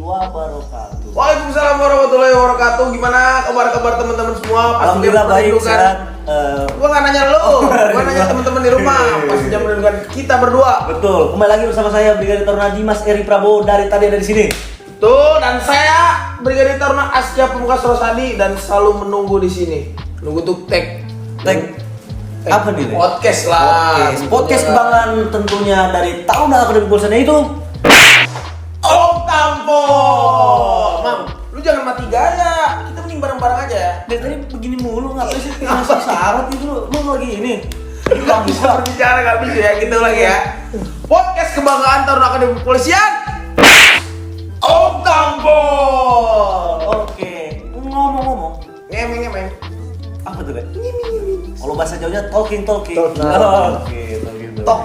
wabarakatuh. Waalaikumsalam warahmatullahi wabarakatuh. Gimana kabar teman-teman semua? Alhamdulillah baik, sehat. Gua nggak nanya lu, gua nanya teman-teman di rumah. Pasti jam merindukan kita berdua. Betul. Kembali lagi bersama saya Brigadir Taruna Dimas Eri Prabowo dari tadi ada di sini. Tuh, dan saya Brigadir Taruna Askia Pamungkas Rosadi dan selalu menunggu di sini. Nunggu tuh tag Apa nih? Podcast lah. Podcast kebanggaan tentunya dari Taruna Akademi Polsena itu Om Tampo. Mam, lu jangan mati gaya. Kita mending bareng-bareng aja ya. dari tadi begini mulu, ngapain sih ngasih syarat itu lu? Mau lagi ini? Gak bisa berbicara, gak bisa ya. Kita lagi ya. Podcast kebanggaan Taruna Akademi Kepolisian Om Tampo. Oke, ngomong-ngomong, Ngemeng. apa tuh, Dek? Kalau bahasa Jawanya talking. Talking. Oke, talking. Tok.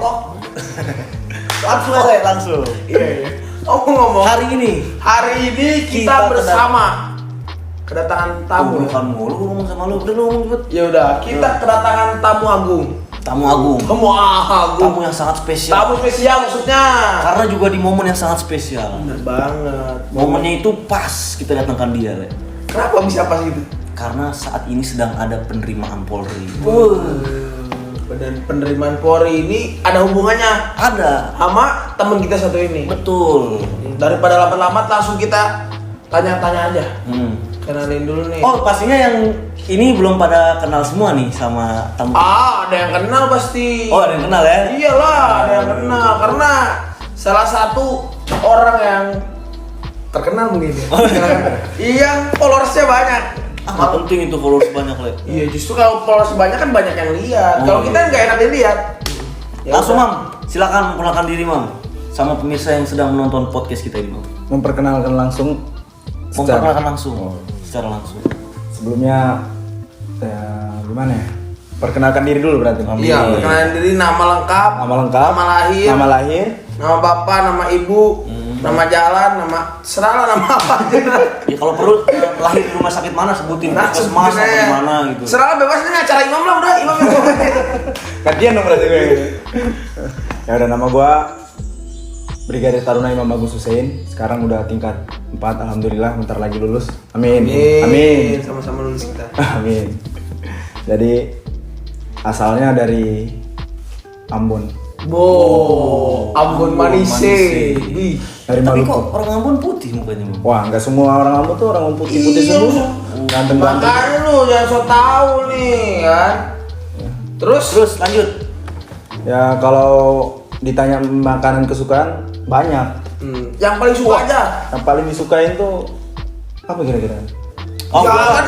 Langsung aja, langsung. Iya. Ngomong. Hari ini kita bersama kedatangan tamu. bukan mulu gua ngomong sama lu, udah lu ngomong cepet. Ya udah, kita kedatangan tamu agung. Tamu agung. Tamu Yang sangat spesial. Tamu spesial maksudnya. Karena juga di momen yang sangat spesial. Bener banget. Momennya itu pas kita datangkan dia, Le. Kenapa bisa pas gitu? Karena saat ini sedang ada penerimaan Polri. Dan penerimaan Polri ini ada hubungannya Ada. sama teman kita satu ini. Betul. Daripada lama-lama langsung kita tanya-tanya aja. Kenalin dulu nih. Oh, pastinya yang ini belum pada kenal semua nih sama tamu. Ada yang kenal pasti. Oh, ada yang kenal ya? Iyalah, ada yang kenal karena salah satu orang yang terkenal mungkin ya. Yang followersnya banyak. Nggak penting itu followers banyak, Le. Iya, justru kalau followers banyak kan banyak yang lihat. Oh, Kalau iya. kita nggak enak dilihat. Ya Langsung, udah. Mam. Silakan memperkenalkan diri, Mam. Sama pemirsa yang sedang menonton podcast kita ini, Mam. Memperkenalkan langsung Memperkenalkan langsung. Secara langsung. sebelumnya ya gimana ya, perkenalkan diri dulu berarti. Iya, perkenalan diri, nama lengkap, Nama lengkap, nama lahir, nama bapak, nama ibu, nama jalan, nama serala nama apa aja. Ya kalau perlu lahir di rumah sakit mana sebutin, puskesmas atau di mana gitu. Serala bebas ini acara imam lah udah, imam. Gantian dong berarti gue. Ya udah, nama gue Brigadir Taruna Imam Agus Hussein. Sekarang udah tingkat 4, alhamdulillah, bentar lagi lulus. Amin. Amin. Sama-sama lulus kita. Amin. Jadi asalnya dari Ambon. Ambon Manise. Ih, Dari Tapi Maluku. kok orang Ambon putih mukanya, Mam? Wah, nggak semua orang Ambon tuh orang putih-putih Iya. semua. Ganteng-ganteng. makanya lu jangan so tau nih kan. Terus lanjut. Ya kalau ditanya makanan kesukaan banyak. yang paling suka aja. Yang paling disukain tuh apa kira-kira? Oh, Jangan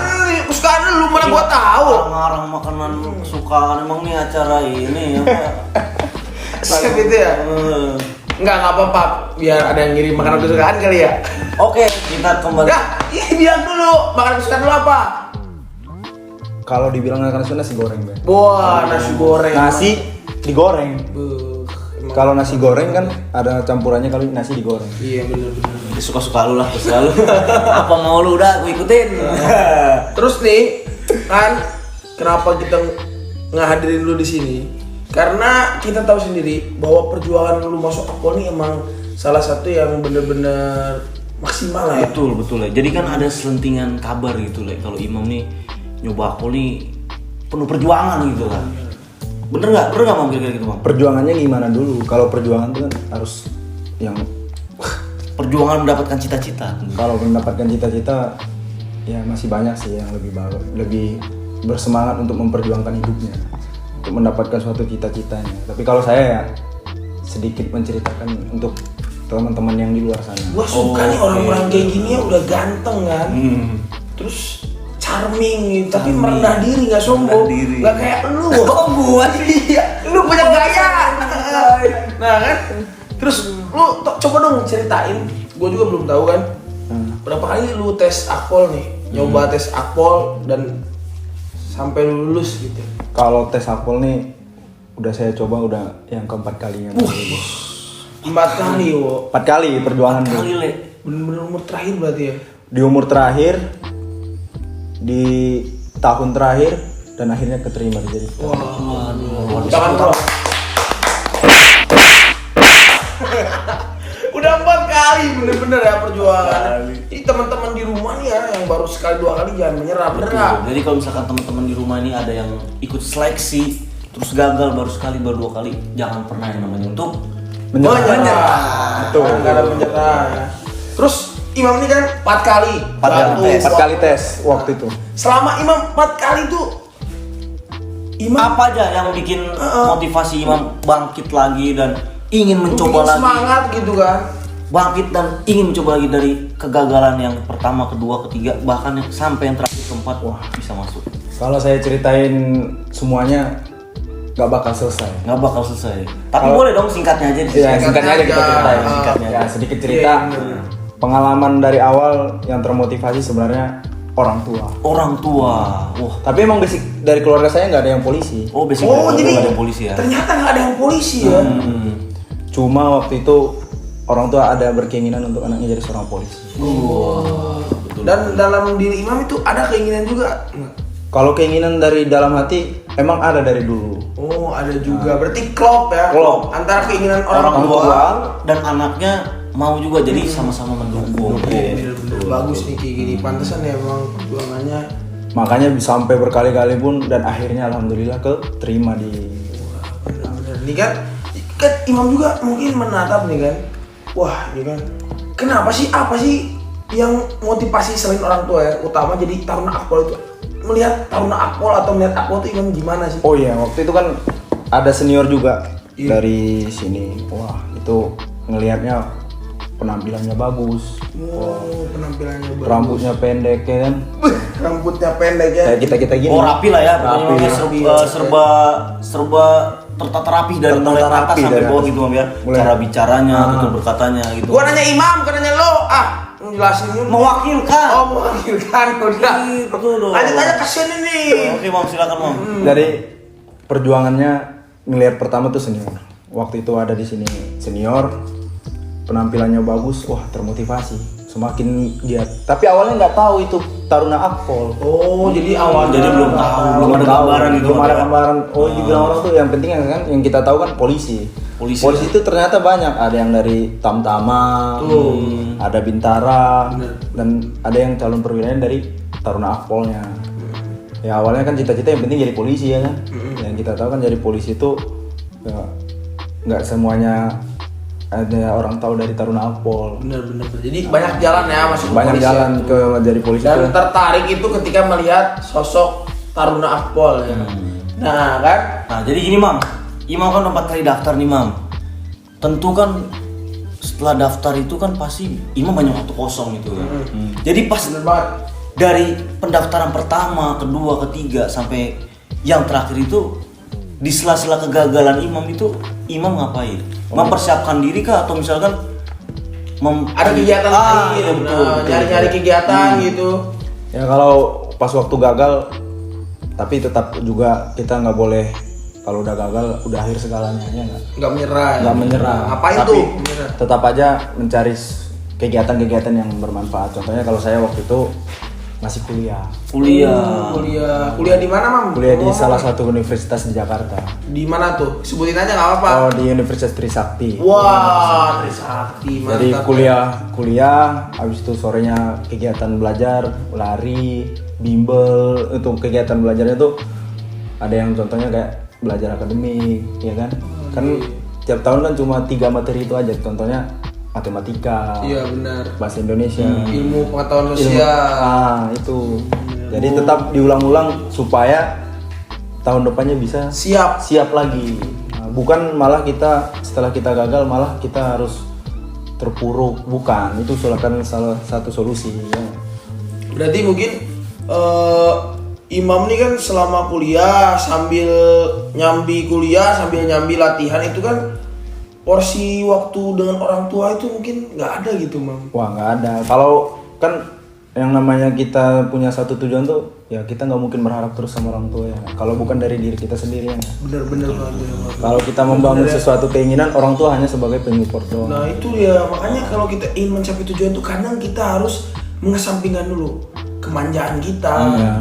kesukaan lu mana gua tahu. Orang-orang makanan kesukaan emang nih acara ini apa? Siap gitu ya? Enggak apa-apa, biar ada yang ngirim makanan kesukaan kali ya. Oke, kita kembali. Ya, ini bilang dulu, makanan kesukaan lu apa? Kalau dibilang makanan Sunda nasi goreng, Bang. Wah, nasi goreng. Nasi digoreng. Emang- Kalau nasi goreng kan ada campurannya, kalau nasi digoreng. Iya bener. Ya, suka-suka lu lah, terserah lu. Apa mau lu udah, gue ikutin. Terus nih, kan kenapa kita ngehadirin lu di sini? Karena kita tahu sendiri bahwa perjuangan lu masuk Akpol nih emang salah satu yang bener-bener maksimal lah ya. Betul ya. Jadi kan ada selentingan kabar gitu lah kalau Imam nih nyoba Akpol nih penuh perjuangan gitu kan. Bener nggak Mam kira-kira gitu, Mam? Perjuangannya gimana dulu? Kalau perjuangan tuh kan harus yang Perjuangan mendapatkan cita-cita. kalau mendapatkan cita-cita ya masih banyak sih yang lebih bersemangat untuk memperjuangkan hidupnya, untuk mendapatkan suatu cita-citanya. Tapi kalau saya ya sedikit menceritakan untuk teman-teman yang di luar sana. Gua suka nih orang-orang kayak gini ya udah ganteng kan. Terus charming gitu, tapi merendah diri, nggak sombong, nggak kayak lu. Oh, gua Iya, lu punya gaya. Nah kan, terus lu coba dong ceritain. Gue juga belum tahu kan. Berapa kali lu tes Akpol nih, nyoba tes Akpol dan sampai lu lulus gitu. Kalau tes Akpol nih udah saya coba udah yang keempat kalinya. 4 kali, wo. 4 kali perjuangan tuh. kali, Le. Bener-bener umur terakhir berarti ya. Di umur terakhir, di tahun terakhir, dan akhirnya keterima jadi. Waduh, Jangan tahu. Udah 4 kali kali bener-bener ya perjuangan. Jadi teman-teman di rumah nih ya yang baru sekali 2 kali jangan menyerah, bener Betul. nggak? Jadi kalau misalkan teman-teman di rumah ini ada yang ikut seleksi terus gagal baru sekali baru 2 kali, jangan pernah yang namanya untuk Menyerah. Betul. Nggak ada menyerah ya. Terus Imam ini kan 4 kali. 4 kali tes waktu itu. Selama Imam 4 kali tuh Imam apa aja yang bikin motivasi Imam bangkit lagi dan ingin mencoba bikin lagi, semangat gitu kan. bangkit dan ingin mencoba lagi dari kegagalan yang pertama, kedua, ketiga, bahkan sampai yang terakhir keempat, wah bisa masuk. Kalau saya ceritain semuanya nggak bakal selesai. Nggak bakal selesai. Tapi boleh dong singkatnya aja. Ya, singkatnya aja kita ceritain. Singkatnya Ya, aja. sedikit cerita. Iya. Pengalaman dari awal yang termotivasi sebenarnya orang tua. Orang tua, wah. Tapi emang basic dari keluarga saya nggak ada yang polisi. Oh basic Oh dari jadi ada polisi ya. ternyata nggak ada yang polisi ya. Cuma waktu itu orang tua ada berkeinginan untuk anaknya jadi seorang polisi. Dan dalam diri Imam itu ada keinginan juga. Kalau keinginan dari dalam hati emang ada dari dulu. Oh ada juga. Berarti klop ya. Klop. Antara keinginan Orang orang tua tua. dan anaknya mau juga jadi sama-sama mendukung. Bener-bener bagus nih kayak gini. Pantesan ya emang perjuangannya. Makanya sampai berkali-kali pun dan akhirnya alhamdulillah keterima di. Bener-bener. Ini kan Imam juga mungkin menatap nih kan. Wah ini kan. Kenapa sih? Apa sih yang motivasi selain orang tua ya? Utama jadi Taruna Akpol itu. Melihat Taruna Akpol atau melihat Akpol itu Imam gimana sih? Oh iya, waktu itu kan ada senior juga Iya. dari sini. Wah, itu ngelihatnya penampilannya bagus. Oh, penampilannya bagus. Rambutnya pendek ya kan. Rambutnya pendek ya. Kayak kita gini. Oh rapi lah ya, pokoknya Rapi. Mam, serba tertata rapi dari mulai Tertata atas rapi sampai dari bawah atas. gitu Mam ya. Mulai- Cara bicaranya, tutur berkatanya gitu. Gua nanya Imam, bukan nanya lo. Jelasin dulu. Mewakilkan. Oh, mewakilkan udah. Betul dong. Lanjut aja kasihan ini. Oke Mam, silakan Mam. Dari perjuangannya ngelihat pertama tuh senior. Waktu itu ada di sini senior, penampilannya bagus, wah termotivasi. Semakin giat. Tapi awalnya nggak tahu itu Taruna Akpol. Oh, jadi awalnya Jadi belum tahu, belum ada gambaran gitu. Belum ada ya. gambaran. Oh, dibilang orang tuh yang penting kan yang kita tahu kan polisi. Polisi, Polisi itu ternyata banyak. Ada yang dari Tamtama, ada Bintara, dan ada yang calon perwira dari Taruna Akpolnya. Ya awalnya kan cita-cita yang penting jadi polisi ya kan. Yang kita tahu kan jadi polisi itu ya, nggak semuanya ada orang tahu dari Taruna Akpol. bener-bener. Jadi banyak jalan ya masuk ke Banyak polisi jalan ya. ke jadi polisi Dan itu. tertarik itu ketika melihat sosok Taruna Akpol ya. Nah, kan? Nah jadi gini Mam, Imam kan 4 kali daftar nih Mam. Tentu kan setelah daftar itu kan pasti Imam banyak waktu kosong gitu kan. Jadi pas Bener banget. dari pendaftaran pertama, kedua, ketiga sampai yang terakhir itu di sela-sela kegagalan Imam itu Imam ngapain? Mempersiapkan diri kah atau misalkan Ada kegiatan lain, iya, betul, betul, nyari-nyari betul. kegiatan gitu. Ya kalau pas waktu gagal, tapi tetap juga kita nggak boleh kalau udah gagal udah akhir segalanya ya nggak. Nggak menyerah. Ya. Nggak menyerah. Ngapain Tapi tuh? Menyerah. tetap aja mencari kegiatan-kegiatan yang bermanfaat. Contohnya kalau saya waktu itu masih kuliah. Kuliah di mana, Mam? Kuliah di Oh, salah satu universitas di Jakarta. Di mana tuh? Sebutin aja nggak apa-apa. Oh di Universitas Trisakti. Wah, Trisakti, mantap. Jadi kuliah, habis itu sorenya kegiatan belajar, lari, bimbel, itu kegiatan belajarnya tuh ada yang contohnya kayak belajar akademik, ya kan? Kan tiap tahun kan cuma 3 materi itu aja, contohnya matematika, Iya benar. bahasa Indonesia, Ilmu pengetahuan ilmu- sosial. itu. Jadi tetap diulang-ulang supaya tahun depannya bisa Siap. lagi. Nah, bukan malah kita setelah kita gagal malah kita harus terpuruk, bukan. Itu kan salah satu solusi ya. Berarti mungkin Imam nih kan selama kuliah sambil nyambi kuliah sambil nyambi latihan itu kan porsi waktu dengan orang tua itu mungkin nggak ada gitu, Mam. Wah, nggak ada. Kalau kan yang namanya kita punya satu tujuan tuh ya kita nggak mungkin berharap terus sama orang tua ya. Kalau bukan dari diri kita sendiri ya. Bener-bener banget. Kalau kita membangun sesuatu keinginan, orang tua hanya sebagai penyupport doang. Nah itu dia, makanya kalau kita ingin mencapai tujuan tuh kadang kita harus mengesampingkan dulu kemanjaan kita.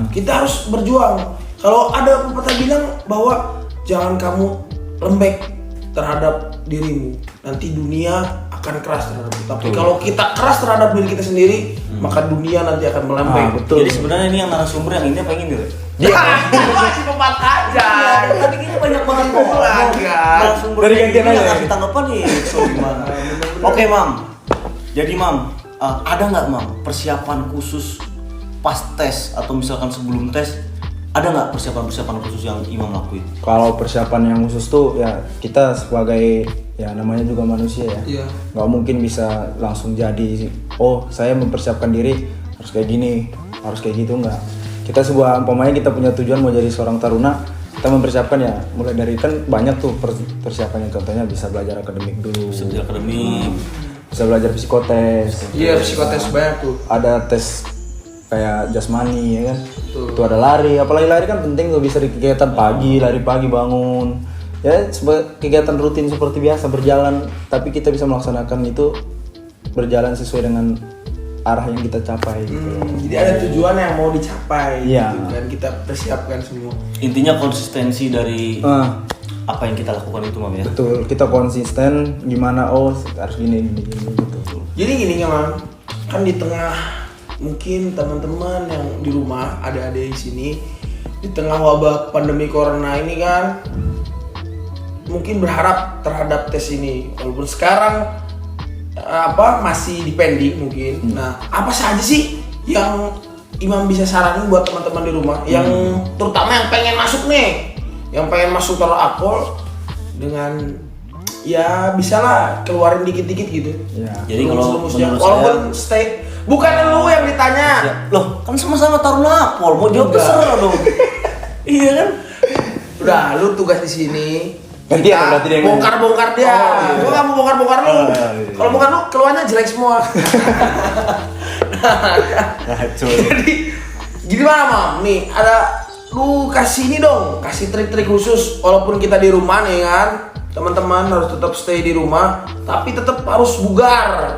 Kita harus berjuang. Kalau ada pepatah bilang bahwa jangan kamu lembek terhadap dirimu, nanti dunia akan keras terhadap kita. Tapi kalau kita keras terhadap diri kita sendiri, maka dunia nanti akan melambung. Betul. Jadi sebenarnya ini yang narasumber yang ini apa yang ini? Dia masih pempat aja. Tadi kayaknya banyak banget narasumber Dari yang gantian ini aja. yang ngasih tanggapan nih. So gimana? Oke Mam. Jadi Mam, ada nggak Mam persiapan khusus pas tes atau misalkan sebelum tes? Ada nggak persiapan khusus yang Imam lakuin? Kalau persiapan yang khusus tuh ya kita sebagai ya namanya juga manusia ya. Iya. Nggak mungkin bisa langsung jadi oh saya mempersiapkan diri harus kayak gini, harus kayak gitu nggak. Kita sebuah umpamanya kita punya tujuan mau jadi seorang taruna, kita mempersiapkan ya mulai dari kan banyak tuh persiapannya, contohnya bisa belajar akademik dulu. Studi akademik. Bisa belajar psikotes. Iya, psikotes banyak tuh. Ada tes kayak jasmani ya kan. Betul. Itu ada lari, apalagi lari kan penting tuh bisa di kegiatan pagi, lari pagi bangun. Ya sebagai kegiatan rutin seperti biasa berjalan, tapi kita bisa melaksanakan itu berjalan sesuai dengan arah yang kita capai gitu. Jadi ada tujuan yang mau dicapai. Iya. Gitu kan kita persiapkan semua. Intinya konsistensi dari Ah, apa yang kita lakukan itu Mam ya. betul, kita konsisten gimana harus gini gitu. Jadi gini kan, kan di tengah mungkin teman-teman yang di rumah, ada-ada di sini, di tengah wabah pandemi corona ini kan, mungkin berharap terhadap tes ini, walaupun sekarang masih dipending mungkin. Nah, apa saja sih yang Imam bisa saranin buat teman-teman di rumah, yang terutama yang pengen masuk nih, yang pengen masuk Taruna Akpol dengan ya bisalah keluarin dikit-dikit gitu. Ya. Jadi kalau Rumus-rumusnya. menurut walaupun saya stay, bukan lu yang ditanya. loh kan sama-sama Taruna Akpol, mau jawab Enggak. terserah dong. Iya kan? Udah, lu tugas di sini. Gantian berarti dia yang bongkar-bongkar dia. Gua nggak mau bongkar-bongkar lu. iya. Kalau bongkar lu, keluarnya jelek semua. Ngaco. Jadi gimana Mam? Nih ada lu kasih ini dong, kasih trik-trik khusus walaupun kita di rumah nih kan. Teman-teman harus tetap stay di rumah, tapi tetap harus bugar.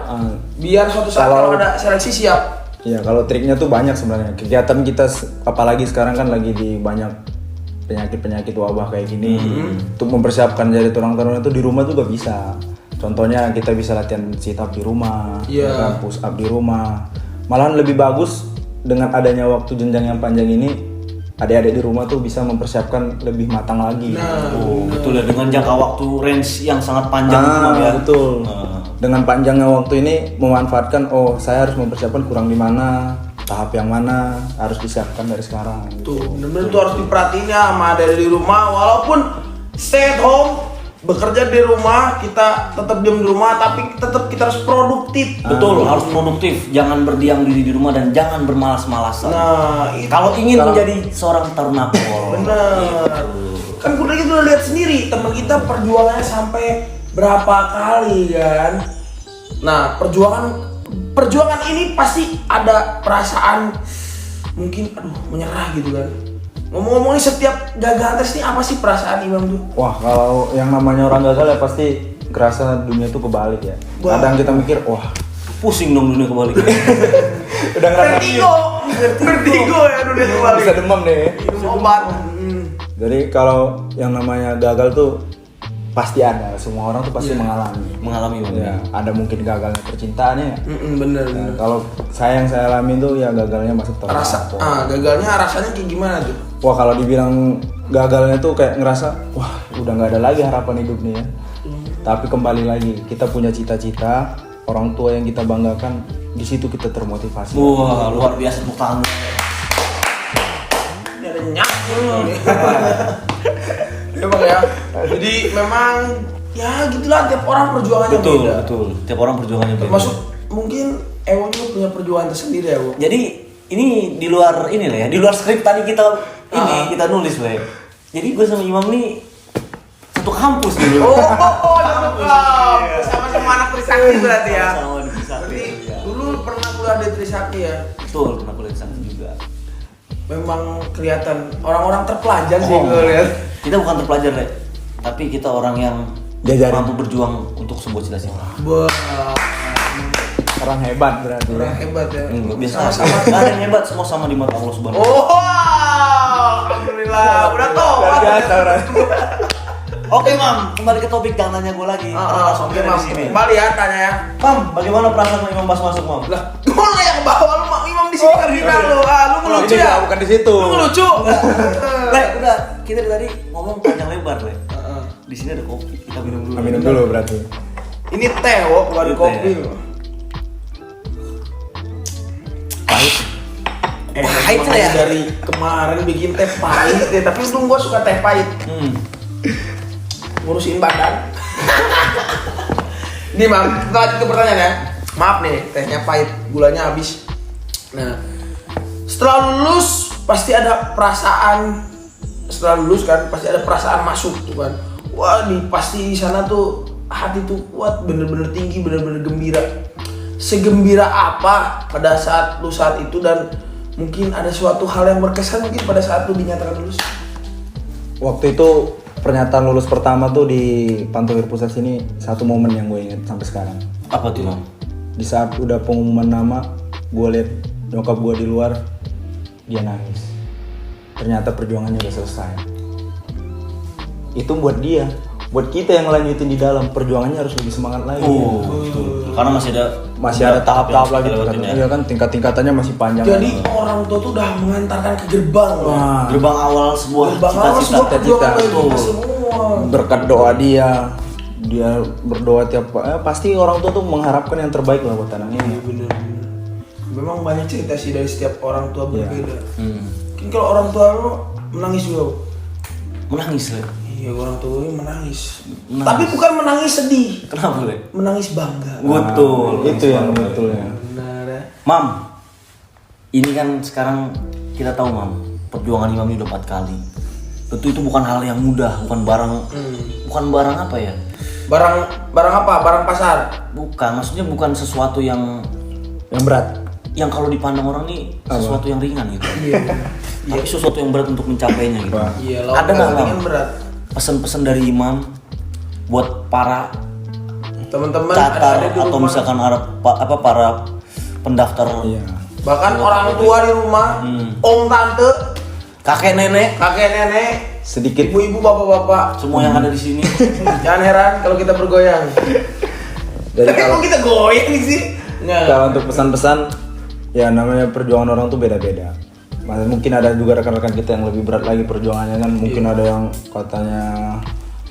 Biar suatu saat kalau ada seleksi siap. Ya kalau triknya tuh banyak sebenarnya. Kegiatan kita apalagi sekarang kan lagi di banyak penyakit wabah kayak gini. Untuk mempersiapkan jadi orang taruna itu di rumah juga bisa. Contohnya kita bisa latihan sit up di rumah, Iya. kan, push up di rumah. Malahan lebih bagus dengan adanya waktu jenjang yang panjang ini. Adik-adik di rumah tuh bisa mempersiapkan lebih matang lagi. Oh, betul ya, dengan jangka waktu range yang sangat panjang itu Mam ya. Betul. Nah. Dengan panjangnya waktu ini memanfaatkan saya harus mempersiapkan kurang di mana, tahap yang mana harus disiapkan dari sekarang. Tuh, bener-bener tuh harus diperhatiin ya sama ada di rumah, walaupun stay at home, bekerja di rumah, kita tetap diam di rumah, tapi tetap kita harus produktif. Betul, harus produktif, jangan berdiam diri di rumah dan jangan bermalas-malasan. Nah, itu Kalau ingin menjadi seorang Taruna Akpol. bener. Kan kita udah lihat sendiri teman kita perjuangannya sampai berapa kali kan. Nah, perjuangan ini pasti ada perasaan mungkin menyerah gitu kan. Ngomong-ngomongin setiap gagal tes ini apa sih perasaan Imam tuh? Wah, kalau yang namanya orang gagal ya pasti kerasa dunia itu kebalik ya. Wah. Kadang kita mikir, wah, Pusing dong dunia kebalik. udah ngerasa Vertigo ya dunia kembali. bisa demam deh. Minum obat. Jadi kalau yang namanya gagal tuh pasti ada, semua orang tuh pasti mengalami. Mengalami Mam. Ya, ada mungkin gagalnya percintaannya ya. Bener. Nah, kalau yang saya alami tuh ya gagalnya masuk tahun Akpol. Gagalnya rasanya kayak gimana tuh? Wah, kalau dibilang gagalnya tuh kayak ngerasa wah udah nggak ada lagi harapan hidup nih ya. Tapi kembali lagi kita punya cita-cita, orang tua yang kita banggakan, di situ kita termotivasi. Wah, luar biasa tepuk tangan. Ini ada nyak. Memang ya. Jadi memang ya gitulah tiap orang perjuangannya Betul, beda. betul. Tiap orang perjuangannya beda. Termasuk mungkin Ewon juga punya perjuangan tersendiri ya, Bu. Jadi ini di luar ini lah ya, di luar skrip tadi kita kita nulis lah ya. Jadi gue sama Imam nih satu kampus dulu. Cakep. Sama-sama anak Trisakti berarti ya. Sama-sama di Trisakti, Berarti ya. dulu pernah kuliah di Trisakti ya. Betul, pernah kuliah di sana juga. Memang kelihatan orang-orang terpelajar sih Oh, gue lihat. Kita bukan terpelajar, Le. Tapi kita orang yang Diajarin. mampu berjuang untuk sebuah cita-cita. Wah, Orang hebat berarti. orang hebat ya. Biasa sama. Gak ada yang hebat, semua sama di mata Allah Subhanahu wa Ta'ala. Oh, alhamdulillah. Udah tobat. Luar biasa orang. Oke mam, kembali ke topik, jangan nanya gue lagi. Langsung Oke, dari Mam. sini. Kembali ya tanya ya. Mam, bagaimana perasaan Imam pas masuk mam? Lah, gue yang bawa lu Imam di sini kardinal lu. Lu ngelucu ya? Bukan di situ. Lu ngelucu. Le, udah kita dari tadi ngomong panjang lebar le. Di sini ada kopi, kita minum dulu. Minum dulu berarti. Ini teh, wo, bukan Ini kopi. teh. Pahit. Pahit Makanya ya. dari kemarin bikin teh pahit ya, tapi untung gua suka teh pahit. Ngurusin badan. Nih, Mam, kita lanjut ke pertanyaan ya. Maaf nih, tehnya pahit, gulanya habis. Nah, setelah lulus pasti ada perasaan. Setelah lulus kan pasti ada perasaan masuk tuh kan. Wah, nih pasti di sana tuh hati tuh kuat, bener-bener tinggi, bener-bener gembira. Segembira apa pada saat lu saat itu, dan mungkin ada suatu hal yang berkesan mungkin pada saat lu dinyatakan lulus. Waktu itu pernyataan lulus pertama tuh di Pantohir Pusat sini, satu momen yang gue inget sampai sekarang. Apa tuh mam? Di saat udah pengumuman nama, gue liat nyokap gue di luar, dia nangis. Ternyata perjuangannya udah selesai. Itu buat dia, buat kita yang lanjutin di dalam, perjuangannya harus lebih semangat lagi. Betul. Karena masih ada tahap-tahap lagi yang kita tuh, lewatin ya. iya kan, tingkat-tingkatannya masih panjang. Jadi orang tua tuh udah mengantarkan ke gerbang. Wah, Gerbang awal sebuah Gerbang awal cita-cita. sebuah perjuangan bagi Betul. kita semua. berkat doa dia berdoa tiap pasti orang tua tuh mengharapkan yang terbaik lah buat anaknya. Bener. Memang banyak cerita sih dari setiap orang tua berbeda. Mungkin kalau orang tua lu menangis juga. Bu. Menangis le. Iya, orang tua gue menangis. Menangis. Tapi bukan menangis sedih, Kenapa le? menangis bangga. Betul. Itu yang betulnya. Benar ya. Mam, ini kan sekarang kita tahu mam, perjuangan Imam ini udah 4 kali. Tentu itu bukan hal yang mudah, bukan barang apa ya? Barang apa? Barang pasar. Bukan, maksudnya bukan sesuatu yang berat. yang kalau dipandang orang nih sesuatu yang ringan gitu. Iya. Tapi sesuatu yang berat untuk mencapainya gitu. Wah. Iya, Ada nggak yang mam berat. pesan-pesan dari Imam buat para Teman-teman catar ada di atau rumah. misalkan para pendaftar Iya. Bahkan orang tua di rumah, om tante, kakek nenek, kakek nenek, Sedikit ibu-ibu, bapak-bapak. semua yang ada di sini. Jangan heran kalau kita bergoyang. dari Tapi kalau kok kita goyang sih? Enggak. kalau untuk pesan-pesan, ya namanya perjuangan orang tuh beda-beda. Mungkin ada juga rekan-rekan kita yang lebih berat lagi perjuangannya kan. Mungkin ada yang katanya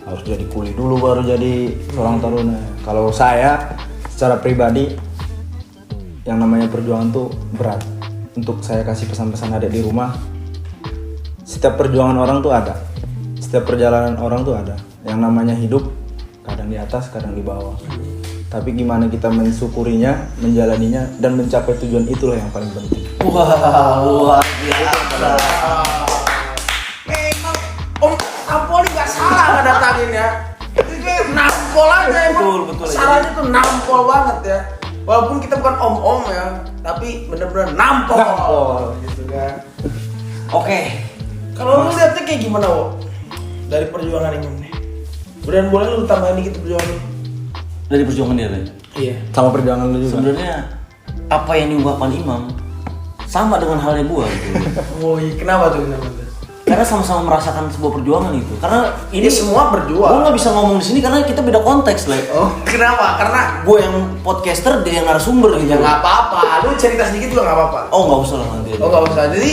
harus jadi kuli dulu baru jadi seorang taruna. Kalau saya secara pribadi, yang namanya perjuangan tuh berat. Untuk saya kasih pesan-pesan adik di rumah, setiap perjuangan orang tuh ada, setiap perjalanan orang tuh ada. Yang namanya hidup, kadang di atas, kadang di bawah. Tapi gimana kita mensyukurinya, menjalaninya, dan mencapai tujuan, itulah yang paling penting. Wah, luar biasa. Memang Om Ampoli nggak salah ngedatangin ya. Itu kayak nampol aja emang. Betul. Salahnya tuh nampol banget ya. Walaupun kita bukan om-om ya, tapi bener-bener nampol. Gitu kan. Oke. Kalau lu lihatnya kayak gimana, Wo? Dari perjuangan Imam nih. Kemudian boleh lu tambahin dikit perjuangan. Dari perjuangan dia, Le. Iya. Sama perjuangan lu juga. Sebenarnya apa yang diungkapkan Imam sama dengan halnya gua gitu. Oh iya, kenapa tuh? Karena sama-sama merasakan sebuah perjuangan itu. Karena Ini semua berjuang. Gua nggak bisa ngomong di sini karena kita beda konteks, Le. Oh, kenapa? Karena Gue yang podcaster, dia yang narasumber gitu. ya nggak apa-apa. Lu cerita sedikit juga nggak apa-apa. Oh nggak usah lah nanti. Oh nggak usah. Jadi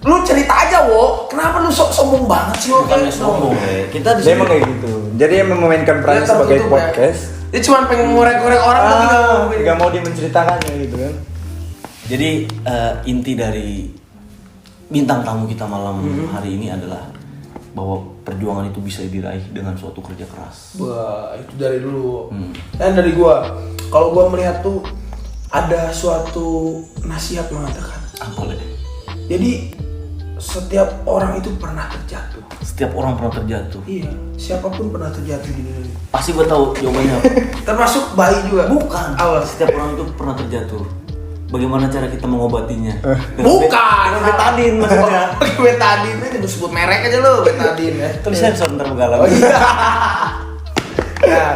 lu cerita aja, Wo. Kenapa lu sok sombong banget sih, Wo? Bukannya sombong, Le. Kita di Dia sini. emang kayak gitu. Jadi yang memainkan perannya sebagai podcast. Dia cuma pengen ngorek-ngorek orang tapi nggak mau. Nggak mau dia menceritakannya gitu kan. Jadi inti dari bintang tamu kita malam hari ini adalah bahwa perjuangan itu bisa diraih dengan suatu kerja keras. Wah, itu dari dulu. Dan dari gua, kalau gua melihat tuh ada suatu nasihat mengatakan. Apa, Le? Jadi setiap orang itu pernah terjatuh. Setiap orang pernah terjatuh. Iya, siapapun pernah terjatuh di dunia ini. Pasti gue tahu jawabannya apa. Termasuk bayi juga. Bukan. Awas. Setiap orang itu pernah terjatuh. Bagaimana cara kita mengobatinya? Bukan. Betadine maksudnya. Pakai betadine aja, sebut merek aja lo, betadine ya. Tulis sensor ntar begalang. Oh iya. Nah,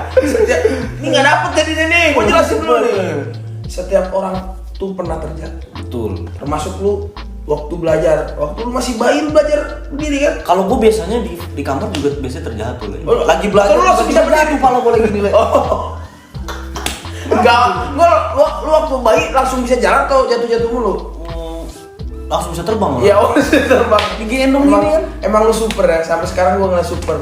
ini nggak dapet jadinya nih. Gua jelasin dulu nih. Setiap orang tuh pernah terjatuh. Betul. Termasuk lu waktu belajar, waktu lu masih bayi lu belajar berdiri kan? Kalau gue biasanya di kamar juga biasanya terjatuh Le. Oh, Lagi belajar lu langsung bisa berdiri? kepala gue lagi Le. Enggak, lu waktu bayi langsung bisa jalan atau jatuh-jatuh mulu? Langsung bisa terbang Ya udah terbang. Digendong Emang, gini kan. emang lu super ya, sampai sekarang gua ngeliat super.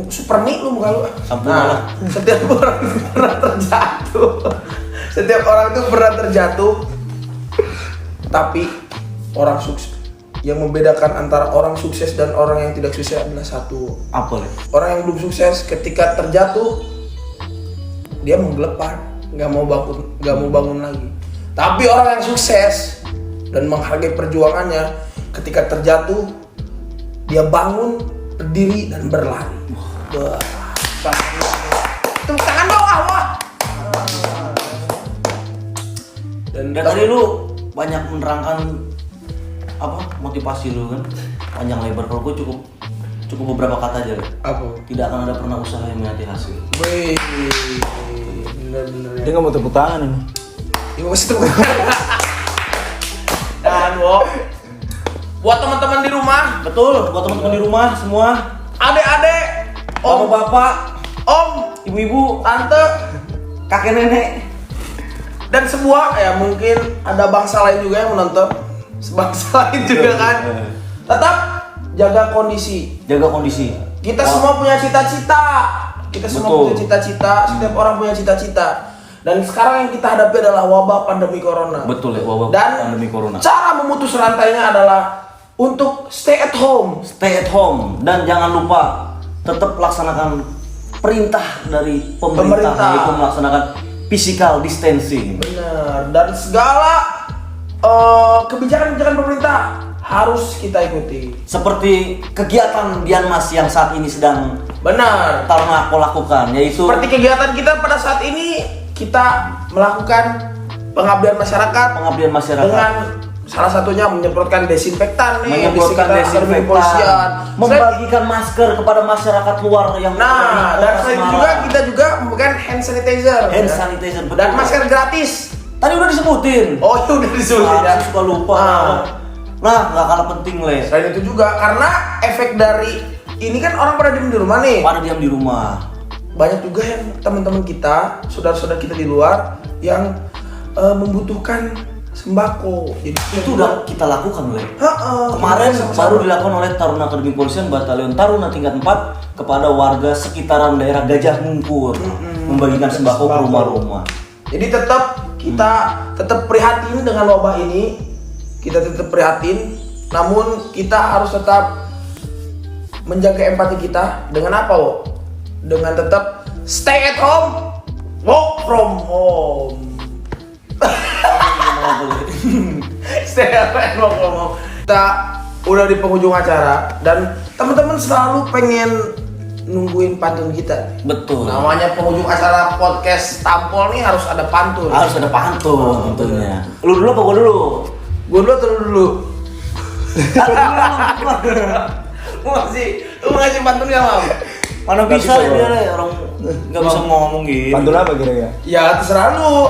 Super nih lu muka lu. Ampun, Nah, setiap orang pernah terjatuh. Setiap orang tuh pernah terjatuh. Tapi orang sukses yang membedakan antara orang sukses dan orang yang tidak sukses adalah satu. Apa Le? Orang yang belum sukses ketika terjatuh dia menggelepar, nggak mau bangun lagi. Tapi orang yang sukses dan menghargai perjuangannya, ketika terjatuh dia bangun, berdiri dan berlari. Wah, tepuk tangan dong, wah. Dan tadi lu banyak menerangkan apa motivasi lu kan panjang lebar. Kalau gue cukup beberapa kata aja Le. apa? Tidak akan ada pernah usaha yang mengkhianati hasil. Wih, bener-bener Dia nggak mau tepuk tangan ini. ya masih tepuk tangan. Dan buat teman-teman di rumah, Betul, buat teman-teman di rumah semua, adik-adik, om, bapak-bapak, om, ibu-ibu, tante, kakek nenek, dan semua ya mungkin ada bangsa lain juga yang menonton, sebangsa lain juga kan. Tetap jaga kondisi. jaga kondisi. Kita semua punya cita-cita. Kita semua Betul. punya cita-cita. Setiap orang punya cita-cita. Dan sekarang yang kita hadapi adalah wabah pandemi corona. Betul ya, wabah Dan pandemi corona. cara memutus rantainya adalah untuk stay at home. Stay at home dan jangan lupa tetap laksanakan perintah dari pemerintah, yaitu melaksanakan physical distancing. Benar. Dan segala kebijakan-kebijakan pemerintah harus kita ikuti. Seperti kegiatan Dianmas yang saat ini sedang Benar. Taruna Akpol lakukan, yaitu Seperti kegiatan kita pada saat ini, kita melakukan pengabdian masyarakat pengabdian masyarakat. dengan salah satunya menyemprotkan desinfektan nih, Menyemprotkan di sekitar kantor kepolisian. desinfektan, membagikan masker kepada masyarakat luar yang Nah, dan selain itu juga kita juga memberikan hand sanitizer. hand ya. sanitizer, betul. Dan masker gratis. Tadi udah disebutin. Oh, itu udah disebutin ya. Aku suka lupa. Nah, nggak kalah penting Le. Selain itu juga karena efek dari ini kan orang pada diem di rumah nih. Pada diam di rumah. Banyak juga yang teman-teman kita, saudara-saudara kita di luar yang membutuhkan sembako. Jadi Itu udah kita lakukan Le. Kemarin Sama-sama. baru dilakukan oleh Taruna Akademi Kepolisian Batalion Taruna tingkat 4 kepada warga sekitaran daerah Gajah Mungkur, membagikan sembako ke rumah-rumah. Jadi kita tetap prihatin dengan wabah ini. Kita tetap prihatin, namun kita harus tetap menjaga empati kita dengan apa, Wo? Dengan tetap stay at home, work from home. Stay at home, work from home. Kita udah di penghujung acara dan teman-teman selalu pengen nungguin pantun kita. Betul. Namanya penghujung acara podcast Tampol nih harus ada pantun. Harus ada pantun tentunya. Lu dulu apa gua dulu? Gue dulu atau lu dulu? Lu ngasih pantun gak, Mam? Mana Nggak bisa bisa, dia Bang. Le, orang nggak bisa ngomong gitu. Pantun apa kira-kira? Ya terserah lu.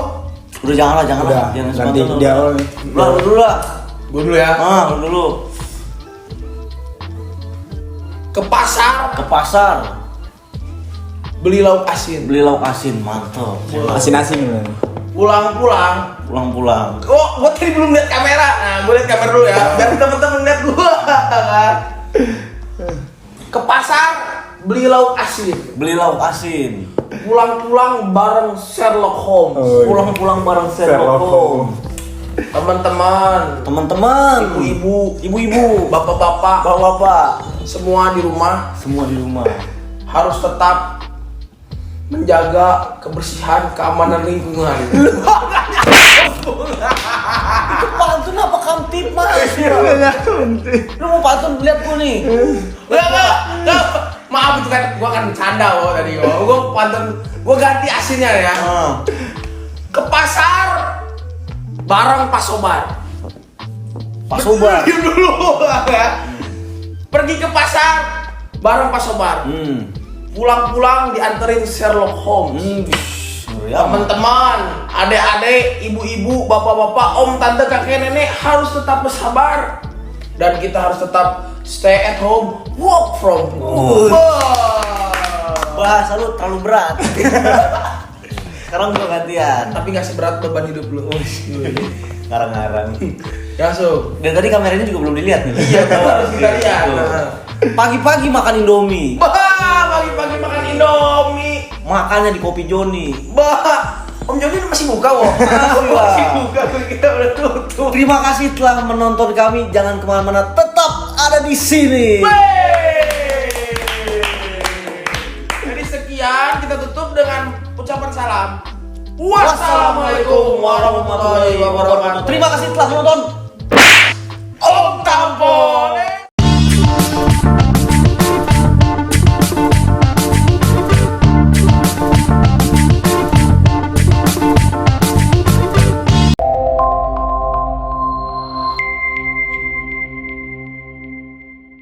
Udah jangan lah, jangan Udah, lah. Jangan nanti sepantun di lu. awal nih. Lu dulu lah. Gue dulu ya. Lu dulu. Ke pasar Ke pasar, beli lauk asin. beli lauk asin, mantap. Asin-asin nih. Pulang-pulang. Pulang-pulang. Oh, gue tadi belum lihat kamera. Nah, gue lihat kamera dulu ya. Biar temen-temen lihat gue. Ke pasar beli lauk asin. Beli lauk asin. Pulang-pulang bareng Sherlock Holmes. Oh, iya. Pulang-pulang bareng Sherlock Sherlock Holmes. Teman-teman, Teman-teman, ibu-ibu, ibu-ibu, bapak-bapak, bapak-bapak, semua di rumah semua di rumah. harus tetap menjaga kebersihan, keamanan lingkungan. Itu pantun apa kamtip mas? Lu mau pantun lihat gua nih. Enggak. Maaf itu kan, gua kan bercanda tadi. Gua pantun, gua ganti asinnya ya. Ke pasar bareng Pak Sobar. Pak Sobar. Diam dulu ya. Pergi ke pasar bareng Pak Sobar. Pulang-pulang dianterin Sherlock Holmes. Ngeri ya. Teman-teman, adik-adik, ibu-ibu, bapak-bapak, om, tante, kakek, nenek harus tetap bersabar dan kita harus tetap stay at home, work from home. Bahasa lu terlalu berat. Sekarang gua gantian. Tapi nggak seberat beban hidup lu. Ngarang-ngarang. Langsung. Dan tadi kameranya juga belum dilihat nih. Iya, harus kita lihat. Pagi-pagi makan Indomie. Pagi-pagi makan Indomie. Makannya di Kopi Joni. Om Joni masih buka, wah. Masih buka, kita udah tutup. Terima kasih telah menonton kami. Jangan kemana-mana, tetap ada di sini. Jadi sekian, kita tutup dengan ucapan salam. Wassalamualaikum warahmatullahi wabarakatuh. Terima kasih telah menonton.